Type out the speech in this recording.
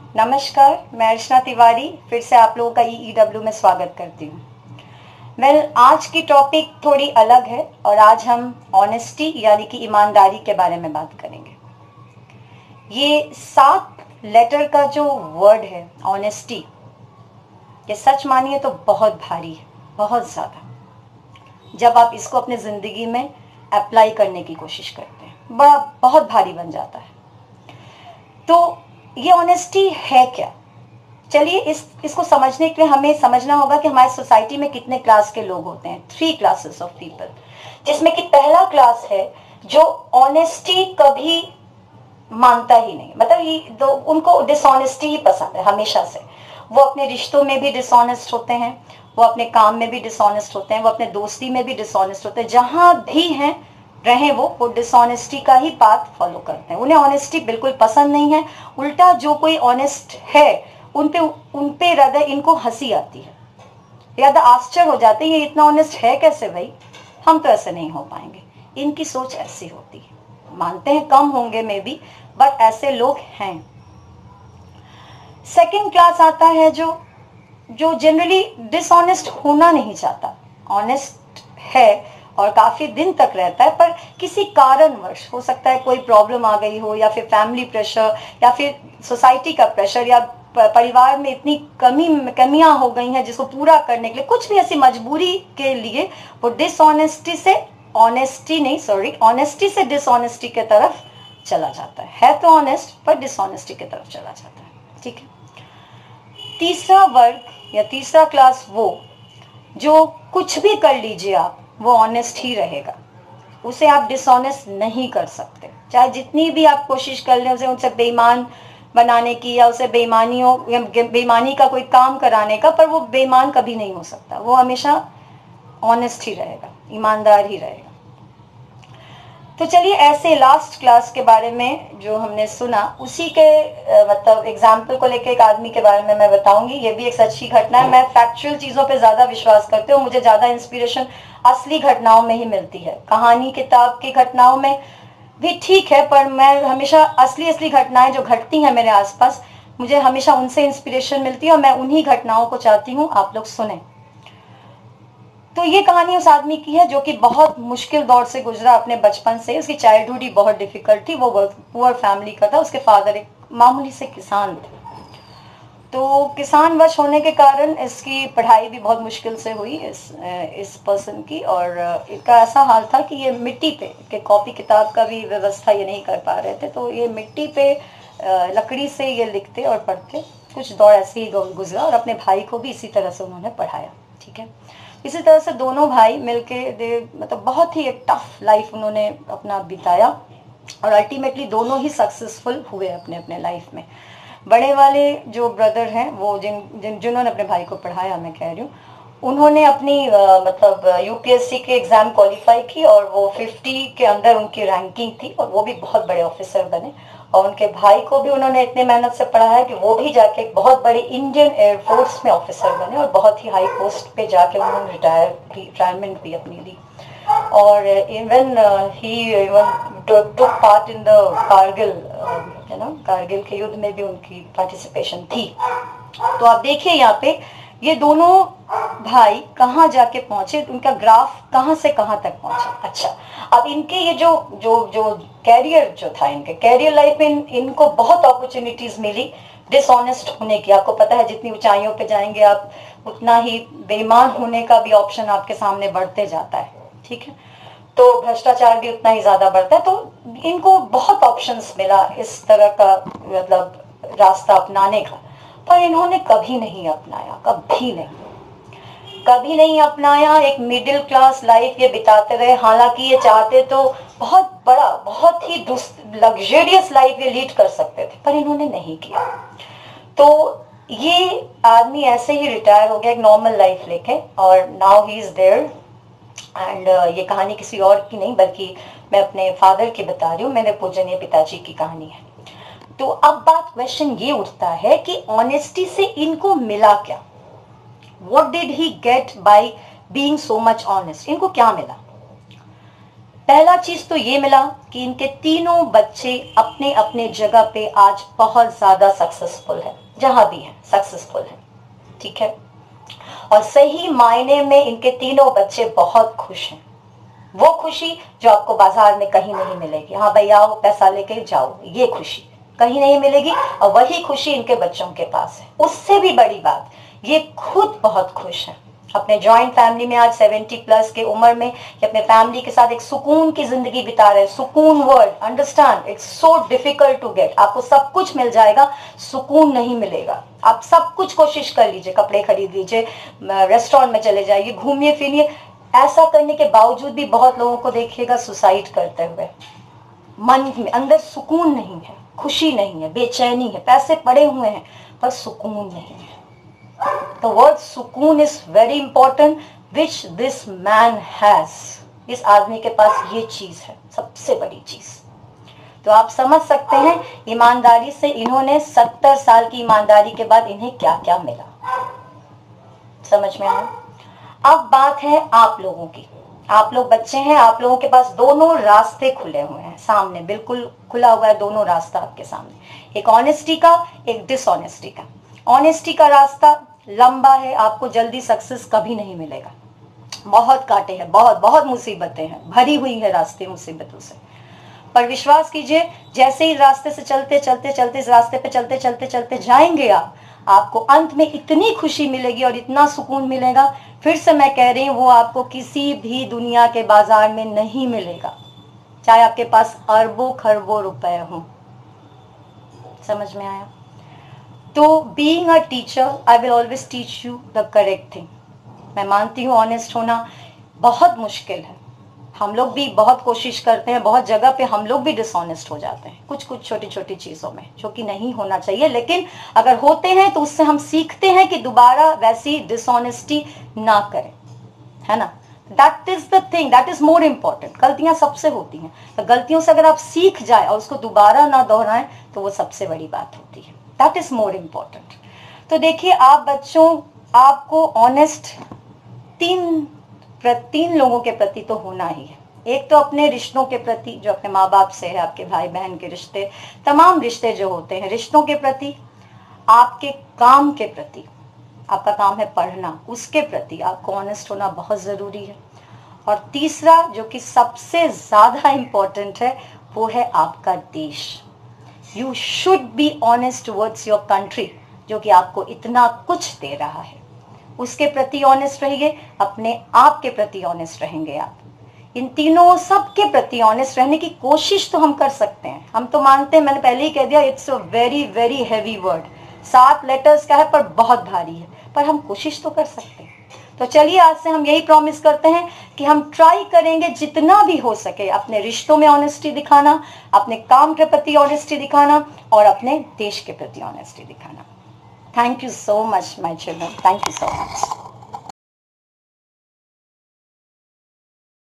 नमस्कार, मैं अर्चना तिवारी फिर से आप लोगों का EEW में स्वागत करती हूँ। आज की टॉपिक थोड़ी अलग है और आज हम ऑनेस्टी यानी कि ईमानदारी के बारे में बात करेंगे। ये 7 लेटर का जो वर्ड है ऑनेस्टी, ये सच मानिए तो बहुत भारी है, बहुत ज़्यादा। जब आप इसको अपने ज़िंदगी में अप्लाई करने की कोशिश करते हैं बहुत भारी बन जाता है। तो ये ऑनेस्टी है क्या? चलिए इसको समझने के लिए हमें समझना होगा कि हमारी सोसाइटी में कितने क्लास के लोग होते हैं। 3 क्लासेस ऑफ पीपल, जिसमें कि पहला क्लास है जो ऑनेस्टी कभी मानता ही नहीं, मतलब उनको डिसऑनेस्टी ही पसंद है हमेशा से। वो अपने रिश्तों में भी डिसऑनेस्ट होते हैं, वो अपने काम में भी डिसऑनेस्ट होते हैं, वो अपने दोस्ती में भी डिसऑनेस्ट होते हैं। जहां भी हैं रहे वो डिसऑनेस्टी का ही पाथ फॉलो करते हैं। उन्हें ऑनेस्टी बिल्कुल पसंद नहीं है। उल्टा जो कोई ऑनेस्ट है उन पे ज्यादा इनको हंसी आती है, ज्यादा आश्चर्य हो जाते हैं, ये इतना ऑनेस्ट है कैसे भाई, हम तो ऐसे नहीं हो पाएंगे। इनकी सोच ऐसी होती है। मानते हैं कम होंगे मे बी, बट ऐसे लोग हैं। सेकंड क्लास आता है जो जनरली डिसऑनेस्ट होना नहीं चाहता, ऑनेस्ट है और काफी दिन तक रहता है, पर किसी कारणवश, हो सकता है कोई प्रॉब्लम आ गई हो, या फिर फैमिली प्रेशर, या फिर सोसाइटी का प्रेशर, या परिवार में इतनी कमियां हो गई हैं जिसको पूरा करने के लिए, कुछ भी ऐसी मजबूरी के लिए वो ऑनेस्टी से डिसऑनेस्टी की तरफ चला जाता है तो ऑनेस्ट पर डिसऑनेस्टी की तरफ चला जाता है। ठीक है। तीसरा वर्ग या तीसरा क्लास वो जो कुछ भी कर लीजिए आप, वो ऑनेस्ट ही रहेगा, उसे आप डिसऑनेस्ट नहीं कर सकते। चाहे जितनी भी आप कोशिश कर लें उसे बेईमान बनाने की, या उसे बेईमानी का कोई काम कराने का, पर वो बेईमान कभी नहीं हो सकता। वो हमेशा ऑनेस्ट ही रहेगा, ईमानदार ही रहेगा। तो चलिए ऐसे लास्ट क्लास के बारे में जो हमने सुना, उसी के मतलब एग्जाम्पल को लेके एक आदमी के बारे में मैं बताऊंगी। ये भी एक सच्ची घटना है। मैं फैक्चुअल चीजों पे ज्यादा विश्वास करती हूँ, मुझे ज्यादा इंस्पिरेशन असली घटनाओं में ही मिलती है। कहानी किताब की घटनाओं में भी ठीक है, पर मैं हमेशा असली घटनाएं जो घटती हैं मेरे आसपास, मुझे हमेशा उनसे इंस्पिरेशन मिलती है और मैं उन्हीं घटनाओं को चाहती हूँ आप लोग सुने। तो ये कहानी उस आदमी की है जो कि बहुत मुश्किल दौर से गुजरा अपने बचपन से। उसकी चाइल्डहुड ही बहुत डिफिकल्ट थी। वो पुअर फैमिली का था। उसके फादर एक मामूली से किसान थे। तो किसानवश होने के कारण इसकी पढ़ाई भी बहुत मुश्किल से हुई इस पर्सन की। और इसका ऐसा हाल था कि ये मिट्टी पे के कॉपी किताब का भी व्यवस्था ये नहीं कर पा रहे थे, तो ये मिट्टी पे लकड़ी से ये लिखते और पढ़ते। कुछ दौर ऐसे ही गुजरा और अपने भाई को भी इसी तरह से उन्होंने पढ़ाया। ठीक है। इसी तरह से दोनों भाई मिलके मतलब बहुत ही एक टफ लाइफ उन्होंने अपना बिताया और अल्टीमेटली दोनों ही सक्सेसफुल हुए अपने अपने लाइफ में। बड़े वाले जो ब्रदर हैं, वो जिन्होंने अपने भाई को पढ़ाया, मैं कह रही हूँ, उन्होंने अपनी मतलब यूपीएससी के एग्जाम क्वालिफाई की और वो 50 के अंदर उनकी रैंकिंग थी और वो भी बहुत बड़े ऑफिसर बने। और उनके भाई को भी उन्होंने इतने मेहनत से पढ़ाया कि वो भी जाके एक बहुत बड़ी इंडियन एयरफोर्स में ऑफिसर बने और बहुत ही हाई पोस्ट पे जाके उन्होंने रिटायरमेंट भी अपनी ली। और even he took part in the Kargil, Kargil के युद्ध में भी उनकी पार्टिसिपेशन थी। तो आप देखिए यहाँ पे ये दोनों भाई कहाँ जाके पहुंचे, उनका ग्राफ कहाँ से कहाँ तक पहुंचे। अच्छा, अब इनके ये जो जो जो कैरियर जो था, इनके कैरियर लाइफ में इनको बहुत अपॉर्चुनिटीज मिली डिसऑनेस्ट होने की। आपको पता है जितनी ऊंचाइयों पे जाएंगे आप, उतना ही बेईमान होने का भी ऑप्शन आपके सामने बढ़ते जाता है। ठीक है। तो भ्रष्टाचार भी उतना ही ज्यादा बढ़ता है। तो इनको बहुत ऑप्शंस मिला इस तरह का मतलब रास्ता अपनाने का, पर इन्होंने कभी नहीं अपनाया, कभी नहीं अपनाया। एक मिडिल क्लास लाइफ ये बिताते रहे। हालांकि ये चाहते तो बहुत बड़ा, बहुत ही लग्जरियस लाइफ ये लीड कर सकते थे, पर इन्होंने नहीं किया। तो ये आदमी ऐसे ही रिटायर हो गया एक नॉर्मल लाइफ लेके, और now he is there. And ये कहानी किसी और की नहीं, बल्कि मैं अपने फादर की बता रही हूँ, मेरे पूजनीय पिताजी की कहानी है। तो अब बात, क्वेश्चन ये उठता है कि ऑनेस्टी से इनको मिला क्या? What did he get by being so much honest? इनको क्या मिला? पहला चीज तो ये मिला कि इनके तीनों बच्चे अपने अपने जगह पे आज बहुत ज्यादा सक्सेसफुल है, जहां भी है सक्सेसफुल है, ठीक है। और सही मायने में इनके तीनों बच्चे बहुत खुश हैं। वो खुशी जो आपको बाजार में कहीं नहीं मिलेगी, हाँ भाई आओ पैसा लेके जाओ, ये खुशी कहीं नहीं मिलेगी, और वही खुशी इनके बच्चों के पास है। उससे भी बड़ी बात, ये खुद बहुत खुश है अपने जॉइंट फैमिली में। आज 70+ के उम्र में ये अपने फैमिली के साथ एक सुकून की जिंदगी बिता रहे हैं। सुकून word, understand, it's so difficult to get. आपको सब कुछ मिल जाएगा, सुकून नहीं मिलेगा। आप सब कुछ कोशिश कर लीजिए, कपड़े खरीद लीजिए, रेस्टोरेंट में चले जाइए, घूमिए फिरिए, ऐसा करने के बावजूद भी बहुत लोगों को देखिएगा सुसाइड करते हुए। मन में अंदर सुकून नहीं है, खुशी नहीं है, बेचैनी है, पैसे पड़े हुए हैं पर सुकून नहीं है। The word सुकून is very important, which this man has. इस आदमी के पास ये चीज है, सबसे बड़ी चीज। तो आप समझ सकते हैं ईमानदारी से इन्होंने 70 साल की ईमानदारी के बाद इन्हें क्या क्या मिला। समझ में आया? अब बात है आप लोगों की। आप लोग बच्चे हैं, आप लोगों के पास दोनों रास्ते खुले हुए हैं सामने, बिल्कुल खुला हुआ है दोनों रास्ता आपके सामने, एक ऑनेस्टी का, एक डिसऑनेस्टी का। ऑनेस्टी का रास्ता लंबा है, आपको जल्दी सक्सेस कभी नहीं मिलेगा, बहुत कांटे हैं, बहुत बहुत मुसीबतें हैं, भरी हुई है रास्ते मुसीबतों से। पर विश्वास कीजिए, जैसे ही रास्ते से चलते चलते चलते इस रास्ते पे चलते चलते चलते जाएंगे आपको अंत में इतनी खुशी मिलेगी और इतना सुकून मिलेगा, फिर से मैं कह रही हूँ, वो आपको किसी भी दुनिया के बाजार में नहीं मिलेगा, चाहे आपके पास अरबों खरबों रुपए हों। समझ में आया? तो being a teacher, I will always teach you the correct thing. मैं मानती हूँ ऑनेस्ट होना बहुत मुश्किल है, हम लोग भी बहुत कोशिश करते हैं, बहुत जगह पे हम लोग भी डिसऑनेस्ट हो जाते हैं कुछ कुछ छोटी छोटी चीजों में, जो कि नहीं होना चाहिए। लेकिन अगर होते हैं तो उससे हम सीखते हैं कि दोबारा वैसी डिसऑनेस्टी ना करें, है ना। That is the thing, that is more important. गलतियां सबसे होती हैं, तो गलतियों से अगर आप सीख जाए और उसको दोबारा ना दोहराएं तो वो सबसे बड़ी बात होती है। That is more important. तो देखिए आप बच्चों, आपको ऑनेस्ट तीन लोगों के प्रति तो होना ही है। एक तो अपने रिश्तों के प्रति, जो अपने माँ बाप से है, आपके भाई बहन के रिश्ते, तमाम रिश्ते जो होते हैं, रिश्तों के प्रति, आपके काम के प्रति, आपका काम है पढ़ना, उसके प्रति आपको ऑनेस्ट होना बहुत जरूरी है। और तीसरा जो कि सबसे ज्यादा इंपॉर्टेंट है, वो है आपका देश। You should be honest towards your country, जो कि आपको इतना कुछ दे रहा है, उसके प्रति ऑनेस्ट रहिए, अपने आप के प्रति ऑनेस्ट रहेंगे आप। इन तीनों सब के प्रति ऑनेस्ट रहने की कोशिश तो हम कर सकते हैं। हम तो मानते हैं, मैंने पहले ही कह दिया, it's a very very heavy word, 7 letters का है पर बहुत भारी है, पर हम कोशिश तो कर सकते हैं। तो चलिए आज से हम यही प्रॉमिस करते हैं कि हम ट्राई करेंगे जितना भी हो सके अपने रिश्तों में ऑनेस्टी दिखाना, अपने काम के प्रति ऑनेस्टी दिखाना और अपने देश के प्रति ऑनेस्टी दिखाना। Thank you so much, my children. Thank you so much.